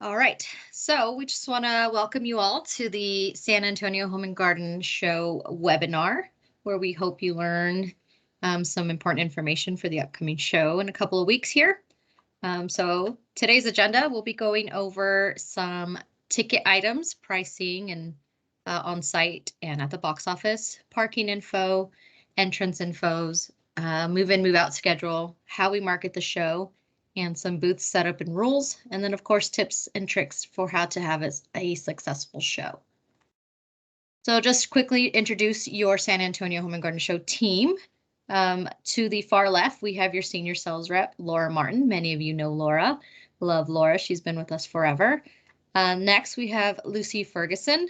All right. So we just want to welcome you all to the San Antonio Home and Garden Show webinar, where we hope you learn some important information for the upcoming show in a couple of weeks here. So today's agenda, we'll be going over some ticket items, pricing, and on site and at the box office, parking info, entrance infos, move in, move out schedule, how we market the show, and some booth setup and rules, and then of course tips and tricks for how to have a successful show. So just quickly introduce your San Antonio Home and Garden Show team. To the far left, we have your senior sales rep, Laura Martin. Many of you know Laura. Love Laura. She's been with us forever. Next, we have Lucy Ferguson,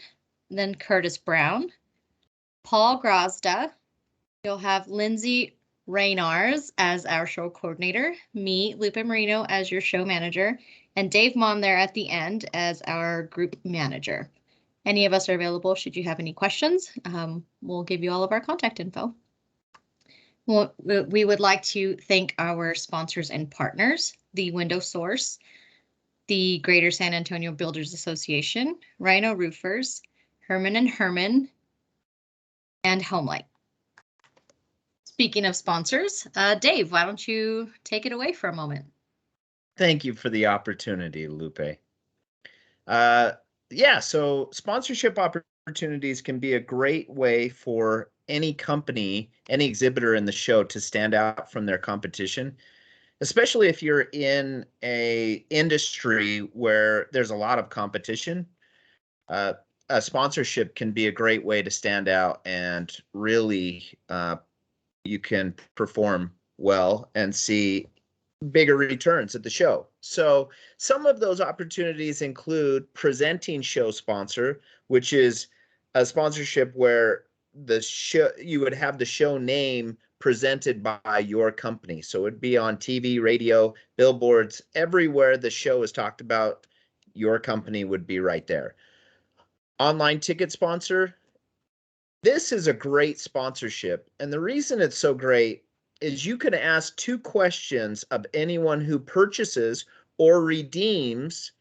then Curtis Brown, Paul Grozda. You'll have Lindsay Raynars as our show coordinator, me, Lupe Marino, as your show manager, and Dave Mon there at the end as our group manager. Any of us are available should you have any questions. We'll give you all of our contact info. Well, we would like to thank our sponsors and partners, the Window Source, the Greater San Antonio Builders Association, Rhino Roofers, Herman and Herman, and Homelight. Speaking of sponsors, Dave, why don't you take it away for a moment? Thank you for the opportunity, Lupe. So sponsorship opportunities can be a great way for any company, any exhibitor in the show to stand out from their competition, especially if you're in a industry where there's a lot of competition. A sponsorship can be a great way to stand out and really you can perform well and see bigger returns at the show. So some of those opportunities include presenting show sponsor, which is a sponsorship where the show you would have the show name presented by your company. So it'd be on TV, radio, billboards, everywhere the show is talked about, your company would be right there. Online ticket sponsor. This is a great sponsorship, and the reason it's so great is you can ask 2 questions of anyone who purchases or redeems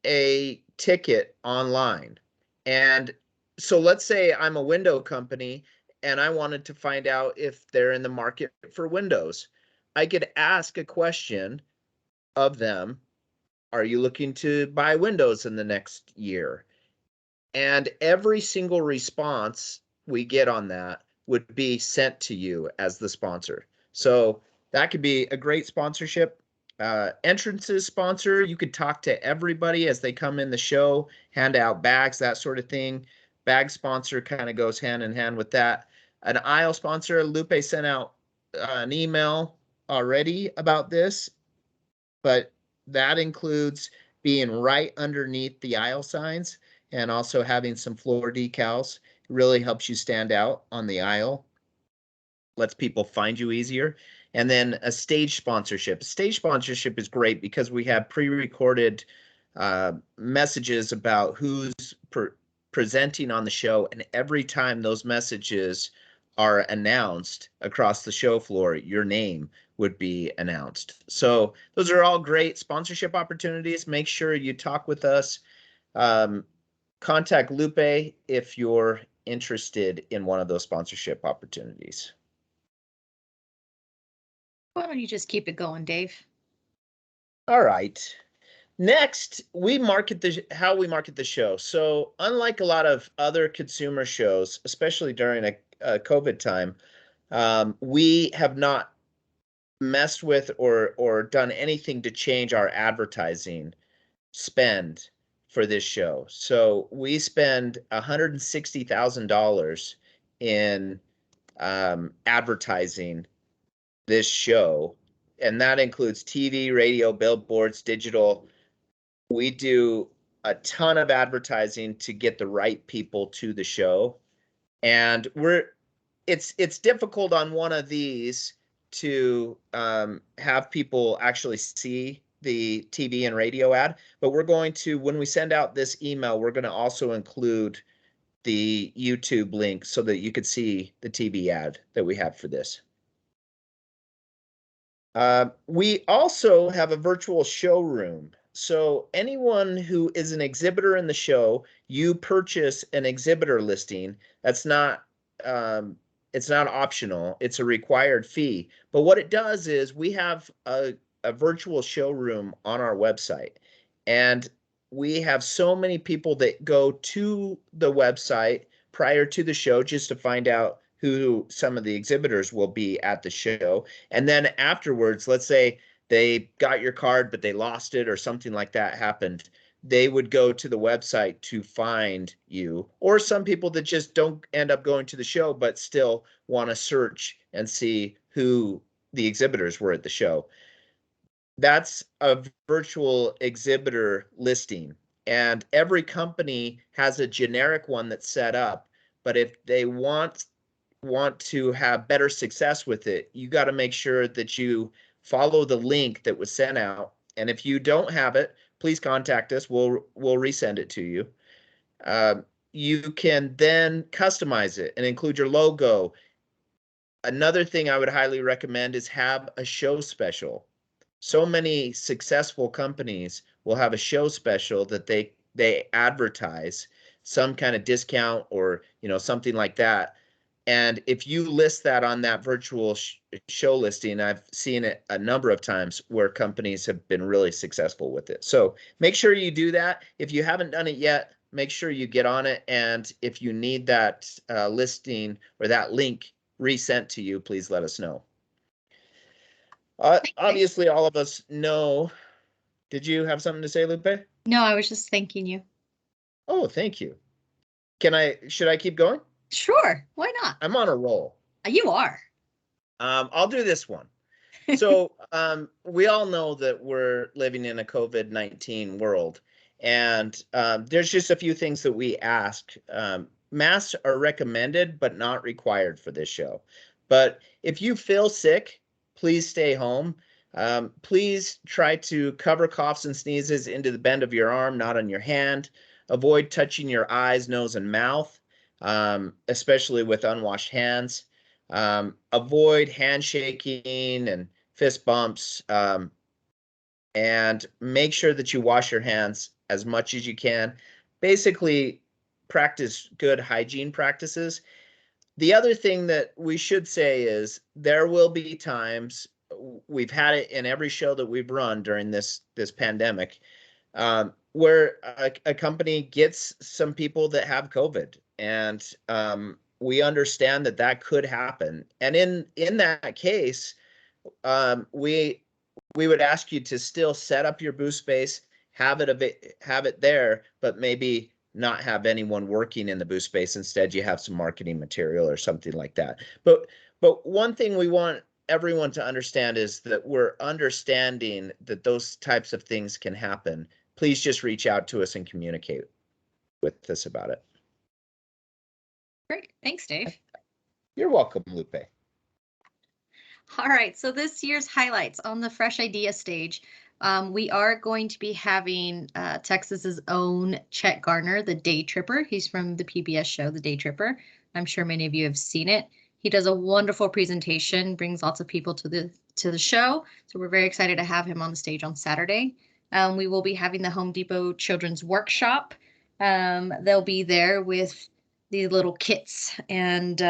a ticket online. And so let's say I'm a window company and I wanted to find out if they're in the market for windows. I could ask a question of them. Are you looking to buy windows in the next year? And every single response we get on that would be sent to you as the sponsor. So that could be a great sponsorship. Entrances sponsor, you could talk to everybody as they come in the show, hand out bags, that sort of thing. Bag sponsor kind of goes hand in hand with that. An aisle sponsor, Lupe sent out an email already about this, but that includes being right underneath the aisle signs and also having some floor decals. It really helps you stand out on the aisle, lets people find you easier. And then a stage sponsorship. Stage sponsorship is great because we have pre-recorded messages about who's presenting on the show, and every time those messages are announced across the show floor, your name would be announced. So those are all great sponsorship opportunities. Make sure you talk with us. Contact Lupe if you're interested in one of those sponsorship opportunities. Why don't you just keep it going, Dave? All right. Next, how we market the show. So unlike a lot of other consumer shows, especially during a COVID time, we have not messed with or done anything to change our advertising spend for this show. So we spend $160,000 in advertising this show, and that includes TV, radio, billboards, digital. We do a ton of advertising to get the right people to the show, and it's difficult on one of these to have people actually see the TV and radio ad, but we're going to, when we send out this email, we're going to also include the YouTube link so that you could see the TV ad that we have for this. We also have a virtual showroom. So anyone who is an exhibitor in the show, you purchase an exhibitor listing. That's not it's not optional. It's a required fee. But what it does is we have a virtual showroom on our website, and we have so many people that go to the website prior to the show just to find out who some of the exhibitors will be at the show. And then afterwards, let's say they got your card, but they lost it or something like that happened, they would go to the website to find you. Or some people that just don't end up going to the show, but still want to search and see who the exhibitors were at the show. That's a virtual exhibitor listing. And every company has a generic one that's set up. But if they want to have better success with it, you got to make sure that you follow the link that was sent out. And if you don't have it, please contact us. We'll resend it to you. Uh, you can then customize it and include your logo. Another thing I would highly recommend is have a show special. So many successful companies will have a show special that they advertise some kind of discount or something like that. And if you list that on that virtual show listing, I've seen it a number of times where companies have been really successful with it. So make sure you do that. If you haven't done it yet, make sure you get on it. And if you need that listing or that link resent to you, please let us know. Thanks. Obviously, all of us know. Did you have something to say, Lupe? No, I was just thanking you. Oh, thank you. Should I keep going? Sure, why not? I'm on a roll. You are. I'll do this one. So we all know that we're living in a COVID-19 world, and there's just a few things that we ask. Masks are recommended, but not required for this show. But if you feel sick, please stay home. Please try to cover coughs and sneezes into the bend of your arm, not on your hand. Avoid touching your eyes, nose, and mouth, especially with unwashed hands. Avoid handshaking and fist bumps, and make sure that you wash your hands as much as you can. Basically, practice good hygiene practices. The other thing that we should say is there will be times, we've had it in every show that we've run during this pandemic, where a company gets some people that have COVID, and we understand that that could happen. And in that case, we would ask you to still set up your booth space, have it there, but maybe not have anyone working in the booth space. Instead, you have some marketing material or something like that. But one thing we want everyone to understand is that we're understanding that those types of things can happen. Please just reach out to us and communicate with us about it. Great, thanks, Dave. You're welcome, Lupe. All right, so this year's highlights on the Fresh Idea stage. We are going to be having Texas's own Chet Garner, the Day Tripper. He's from the PBS show, The Day Tripper. I'm sure many of you have seen it. He does a wonderful presentation, brings lots of people to the show. So we're very excited to have him on the stage on Saturday. We will be having the Home Depot Children's Workshop. They'll be there with the little kits and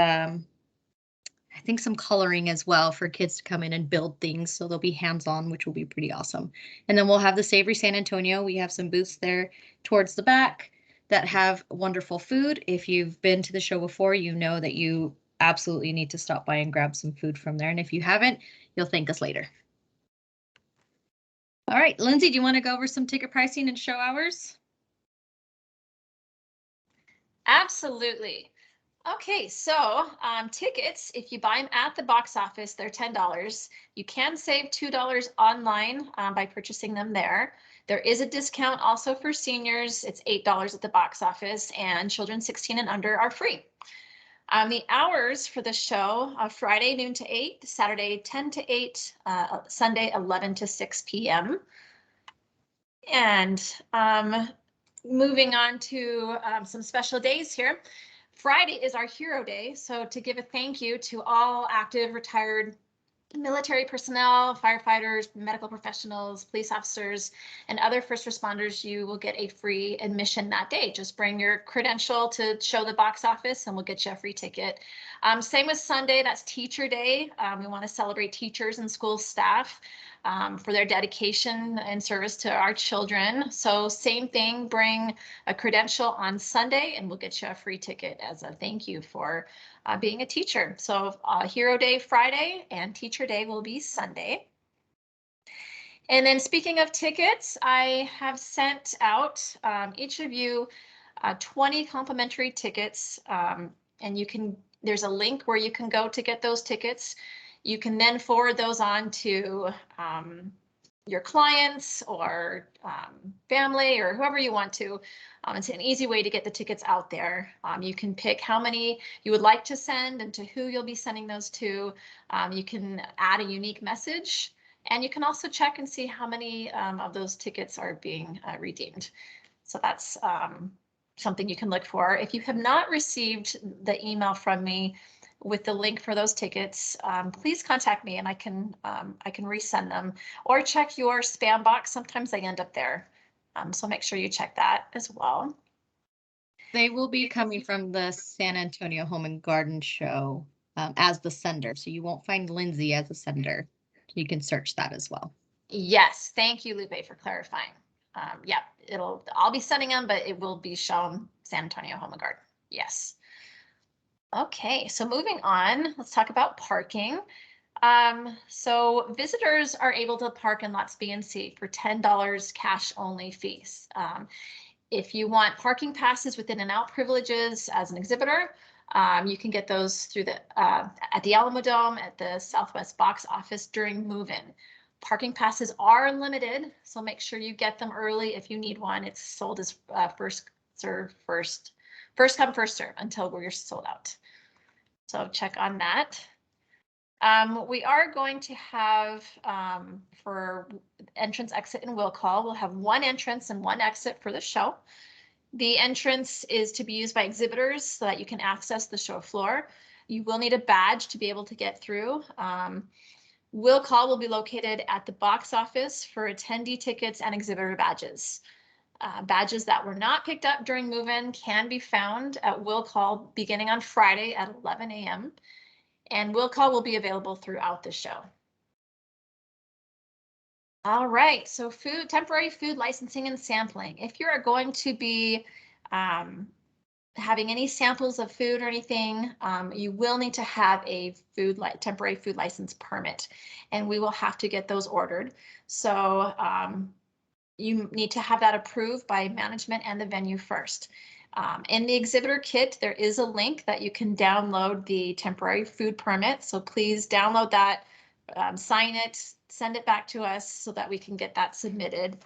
I think some coloring as well for kids to come in and build things. So they'll be hands-on, which will be pretty awesome. And then we'll have the Savory San Antonio. We have some booths there towards the back that have wonderful food. If you've been to the show before, you know that you absolutely need to stop by and grab some food from there. And if you haven't, you'll thank us later. All right, Lindsay, do you want to go over some ticket pricing and show hours? Absolutely. Okay, so tickets, if you buy them at the box office, they're $10. You can save $2 online by purchasing them there. There is a discount also for seniors. It's $8 at the box office, and children 16 and under are free. The hours for the show, Friday noon to 8, Saturday 10 to 8, Sunday 11 to 6 p.m. And moving on to some special days here. Friday is our Hero Day, so to give a thank you to all active, retired, military personnel, firefighters, medical professionals, police officers, and other first responders, you will get a free admission that day. Just bring your credential to show the box office and we'll get you a free ticket. Same with Sunday, that's Teacher Day. We want to celebrate teachers and school staff for their dedication and service to our children. So same thing, bring a credential on Sunday and we'll get you a free ticket as a thank you for being a teacher. So Hero Day Friday and Teacher Day will be Sunday. And then speaking of tickets, I have sent out each of you 20 complimentary tickets, and you can, there's a link where you can go to get those tickets. You can then forward those on to your clients or family or whoever you want to. It's an easy way to get the tickets out there. You can pick how many you would like to send and to who you'll be sending those to. You can add a unique message, and you can also check and see how many of those tickets are being redeemed. So that's something you can look for. If you have not received the email from me with the link for those tickets, please contact me and I can resend them, or check your spam box. Sometimes they end up there. So make sure you check that as well. They will be coming from the San Antonio Home and Garden Show as the sender. So you won't find Lindsay as a sender. You can search that as well. Yes, thank you, Lupe, for clarifying. Yeah, I'll be sending them, but it will be shown San Antonio Home and Garden. Yes. Okay, so moving on, let's talk about parking. So visitors are able to park in lots B and C for $10 cash only fees. If you want parking passes with in and out privileges as an exhibitor, you can get those through the at the Alamo Dome at the Southwest box office during move-in. Parking passes are limited, so make sure you get them early if you need one. It's sold as first come, first serve until we're sold out. So check on that. We are going to have for entrance, exit, and will call, we'll have one entrance and one exit for the show. The entrance is to be used by exhibitors so that you can access the show floor. You will need a badge to be able to get through. Will call will be located at the box office for attendee tickets and exhibitor badges. Badges that were not picked up during move-in can be found at will call beginning on Friday at 11 a.m. and will call will be available throughout the show. All right, so temporary food licensing and sampling. If you are going to be having any samples of food or anything, you will need to have a temporary food license permit, and we will have to get those ordered. So you need to have that approved by management and the venue first. In the exhibitor kit, there is a link that you can download the temporary food permit. So please download that, sign it, send it back to us so that we can get that submitted.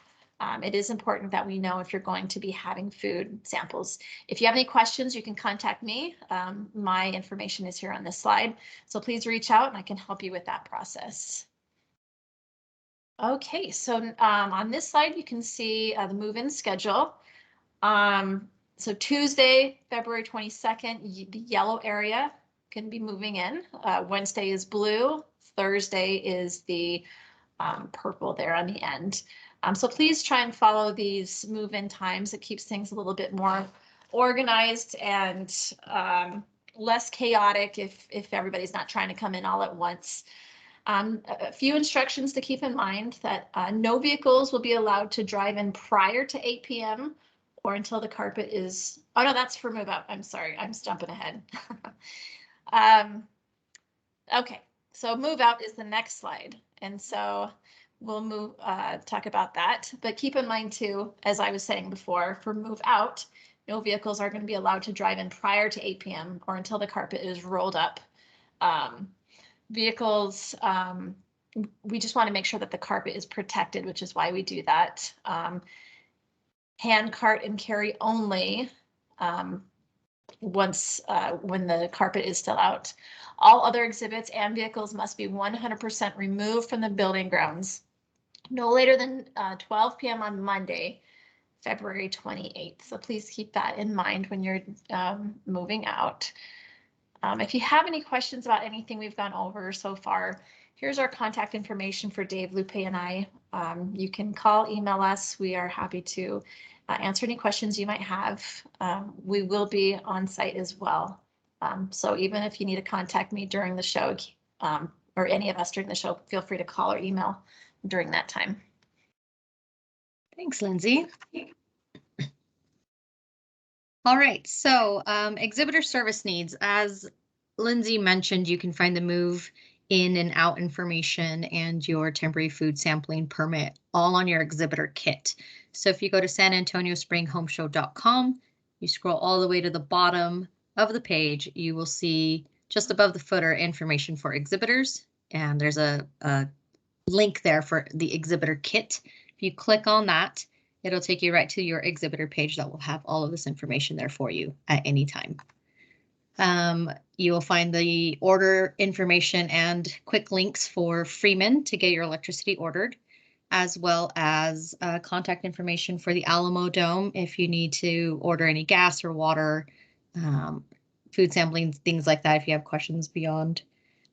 It is important that we know if you're going to be having food samples. If you have any questions, you can contact me. My information is here on this slide. So please reach out and I can help you with that process. Okay, so on this slide, you can see the move-in schedule. So Tuesday, February 22nd, the yellow area can be moving in. Wednesday is blue. Thursday is the purple there on the end. So please try and follow these move-in times. It keeps things a little bit more organized and less chaotic if everybody's not trying to come in all at once. A few instructions to keep in mind that no vehicles will be allowed to drive in prior to 8 p.m. or until the carpet is, oh no, that's for move out. I'm sorry, I'm jumping ahead. Okay, so move out is the next slide. And so we'll talk about that, but keep in mind too, as I was saying before, for move out, no vehicles are going to be allowed to drive in prior to 8 p.m. or until the carpet is rolled up. Vehicles, we just want to make sure that the carpet is protected, which is why we do that. Hand cart and carry only once when the carpet is still out. All other exhibits and vehicles must be 100% removed from the building grounds no later than 12 p.m. on Monday, February 28th. So please keep that in mind when you're moving out. If you have any questions about anything we've gone over so far, here's our contact information for Dave, Lupe, and I. You can call, email us. We are happy to answer any questions you might have. We will be on site as well. So even if you need to contact me during the show, or any of us during the show, feel free to call or email during that time. Thanks, Lindsay. All right, so exhibitor service needs. As Lindsay mentioned, you can find the move in and out information and your temporary food sampling permit all on your exhibitor kit. So if you go to sanantoniosspringhomeshow.com, you scroll all the way to the bottom of the page, you will see just above the footer information for exhibitors, and there's a link there for the exhibitor kit. If you click on that, it'll take you right to your exhibitor page that will have all of this information there for you at any time. You will find the order information and quick links for Freeman to get your electricity ordered, as well as contact information for the Alamo Dome if you need to order any gas or water, food sampling, things like that. If you have questions beyond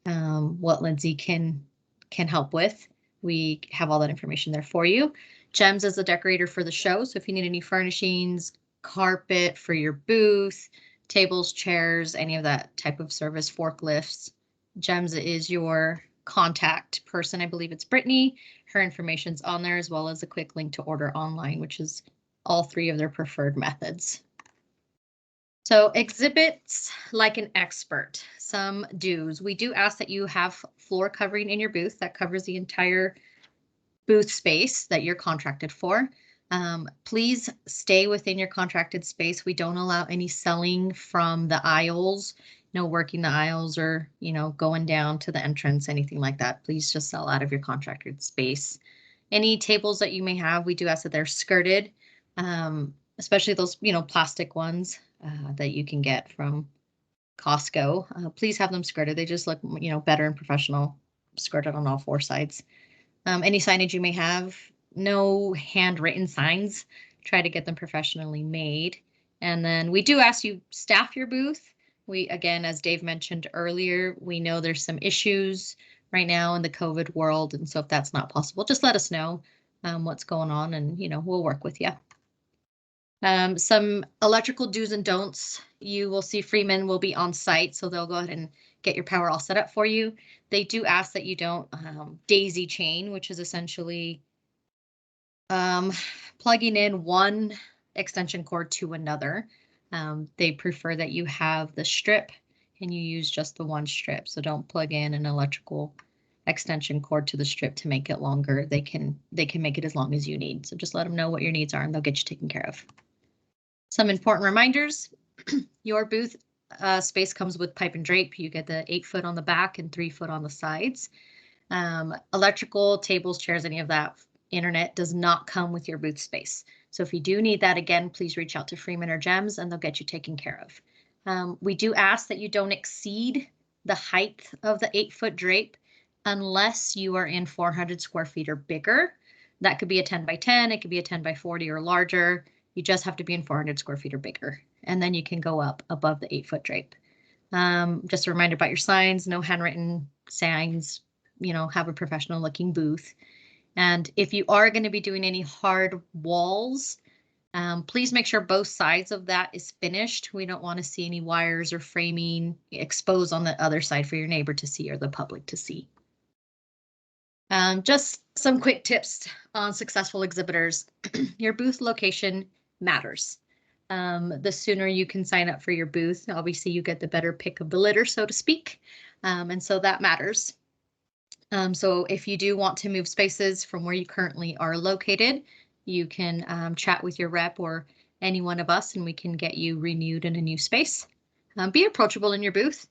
what Lindsay can help with, we have all that information there for you. Gems is the decorator for the show, so if you need any furnishings, carpet for your booth, tables, chairs, any of that type of service, forklifts, Gems is your contact person. I believe it's Brittany. Her information's on there, as well as a quick link to order online, which is all three of their preferred methods. So exhibits like an expert, some do's. We do ask that you have floor covering in your booth that covers the entire booth space that you're contracted for. Please stay within your contracted space. We don't allow any selling from the aisles, no working the aisles or, going down to the entrance, anything like that. Please just sell out of your contracted space. Any tables that you may have, we do ask that they're skirted, especially those, plastic ones that you can get from Costco. Please have them skirted. They just look, better and professional, skirted on all four sides. Any signage you may have, no handwritten signs, try to get them professionally made. And then we do ask you staff your booth. We, again, as Dave mentioned earlier, we know there's some issues right now in the COVID world. And so if that's not possible, just let us know what's going on and, we'll work with you. Some electrical do's and don'ts. You will see Freeman will be on site, so they'll go ahead and get your power all set up for you. They do ask that you don't daisy chain, which is essentially plugging in one extension cord to another. They prefer that you have the strip and you use just the one strip. So don't plug in an electrical extension cord to the strip to make it longer. They can make it as long as you need. So just let them know what your needs are and they'll get you taken care of. Some important reminders. Your booth space comes with pipe and drape. You get the 8 foot on the back and 3 foot on the sides. Electrical, tables, chairs, any of that. Internet does not come with your booth space. So if you do need that, again, please reach out to Freeman or Gems and they'll get you taken care of. We do ask that you don't exceed the height of the 8 foot drape unless you are in 400 square feet or bigger. That could be a 10 by 10, it could be a 10 by 40 or larger. You just have to be in 400 square feet or bigger, and then you can go up above the 8 foot drape. Just a reminder about your signs, no handwritten signs, have a professional looking booth. And if you are going to be doing any hard walls, please make sure both sides of that is finished. We don't want to see any wires or framing exposed on the other side for your neighbor to see or the public to see. Just some quick tips on successful exhibitors. Your booth location matters. The sooner you can sign up for your booth, obviously you get the better pick of the litter, so to speak. And so that matters. So if you do want to move spaces from where you currently are located, you can chat with your rep or any one of us and we can get you renewed in a new space. Be approachable in your booth.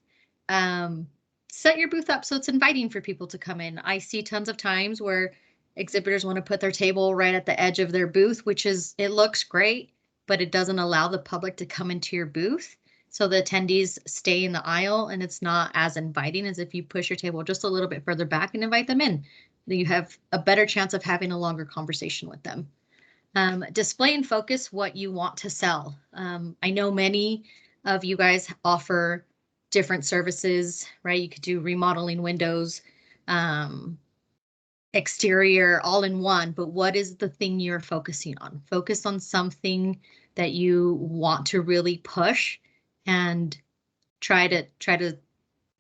Set your booth up so it's inviting for people to come in. I see tons of times where exhibitors want to put their table right at the edge of their booth, it looks great, but it doesn't allow the public to come into your booth. So the attendees stay in the aisle and it's not as inviting as if you push your table just a little bit further back and invite them in. You have a better chance of having a longer conversation with them. Display and focus what you want to sell. I know many of you guys offer different services, right? You could do remodeling windows, exterior, all in one, but what is the thing you're focusing on? Focus on something that you want to really push and try to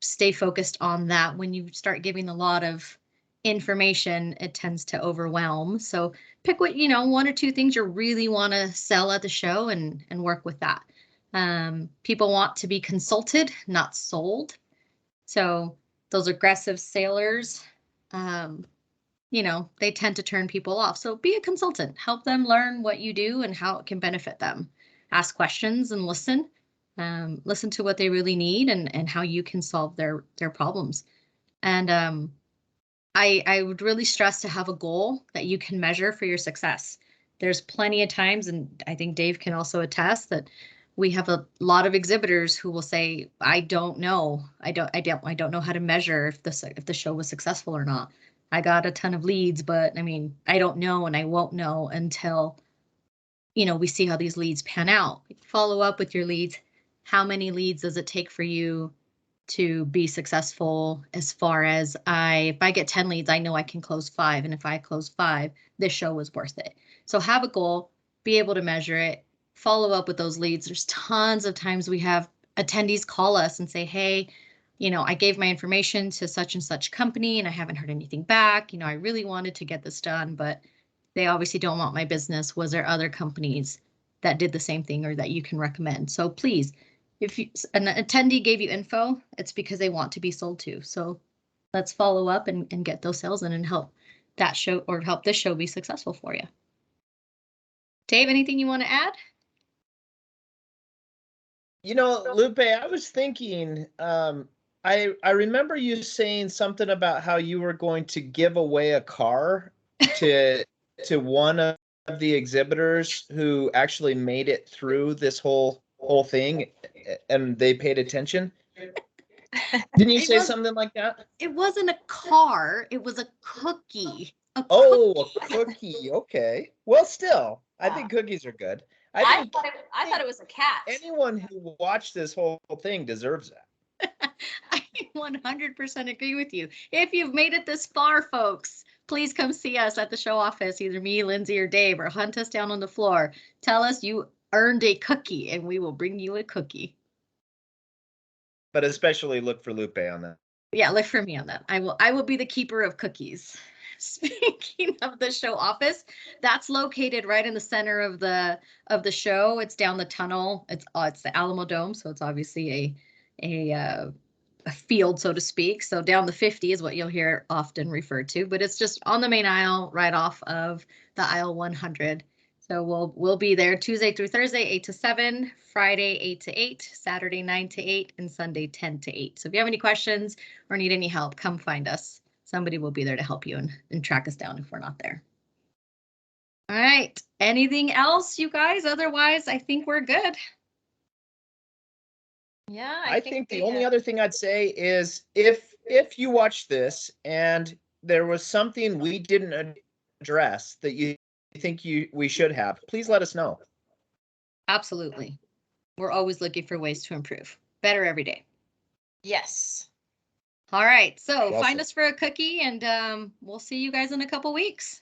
stay focused on that. When you start giving a lot of information, it tends to overwhelm. So pick what, one or two things you really want to sell at the show and work with that. People want to be consulted, not sold. So those aggressive sailors, they tend to turn people off. So be a consultant, help them learn what you do and how it can benefit them. Ask questions and listen. Listen to what they really need and how you can solve their problems. And I would really stress to have a goal that you can measure for your success. There's plenty of times, and I think Dave can also attest, that we have a lot of exhibitors who will say, I don't know. I don't know how to measure if the show was successful or not. I got a ton of leads, but I mean, I don't know, and I won't know until, we see how these leads pan out. Follow up with your leads. How many leads does it take for you to be successful? As far as if I get 10 leads, I know I can close 5. And if I close 5, this show was worth it. So have a goal, be able to measure it, follow up with those leads. There's tons of times we have attendees call us and say, hey, I gave my information to such and such company and I haven't heard anything back. I really wanted to get this done, but they obviously don't want my business. Was there other companies that did the same thing or that you can recommend? So please, if an attendee gave you info, it's because they want to be sold to. So let's follow up and get those sales in and help that show or help this show be successful for you. Dave, anything you want to add? Lupe, I was thinking, I remember you saying something about how you were going to give away a car to one of the exhibitors who actually made it through this whole thing and they paid attention. Didn't you say something like that? It wasn't a car, it was a cookie. A cookie. Okay. Well, still, I think cookies are good. I thought it was a cat. Anyone who watched this whole thing deserves that. I 100% agree with you. If you've made it this far, folks, please come see us at the show office, either me, Lindsay, or Dave, or hunt us down on the floor. Tell us you earned a cookie and we will bring you a cookie. But especially look for Lupe on that. Yeah, look for me on that. I will be the keeper of cookies. Speaking of the show office, that's located right in the center of the show. It's down the tunnel. It's the Alamo Dome, so it's obviously a field, so to speak. So down the 50 is what you'll hear often referred to, but it's just on the main aisle, right off of the aisle 100. So we'll be there Tuesday through Thursday, 8 to 7, Friday, 8 to 8, Saturday, 9 to 8, and Sunday, 10 to 8. So if you have any questions or need any help, come find us. Somebody will be there to help you and track us down if we're not there. All right. Anything else, you guys? Otherwise, I think we're good. Yeah, I think the only other thing I'd say is if you watch this and there was something we didn't address that you think we should have, please let us know. Absolutely. We're always looking for ways to improve. Better every day. Yes. All right. So find us for a cookie and we'll see you guys in a couple weeks.